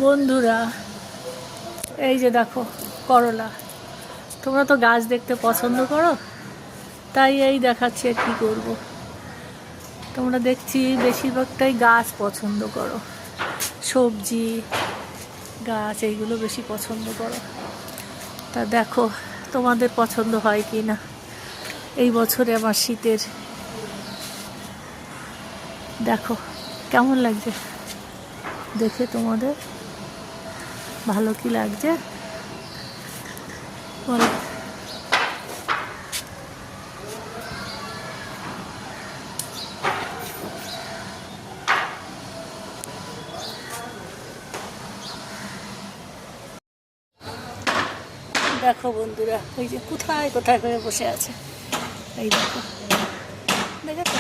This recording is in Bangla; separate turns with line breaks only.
বন্ধুরা, এই যে দেখো করলা। তোমরা তো গাছ দেখতে পছন্দ করো, তাই এই দেখাচ্ছি আর কি করবো। তোমরা দেখছি বেশিরভাগটাই গাছ পছন্দ করো, সবজি গাছ এইগুলো বেশি পছন্দ করো। তা দেখো তোমাদের পছন্দ হয় কি না। এই বছরে আমার শীতের দেখো কেমন লাগছে, দেখে তোমাদের ভালো কি লাগছে বলো। দেখো বন্ধুরা, ওই যে কোথায় কোথায় করে বসে আছে, এই দেখো, দেখেছো।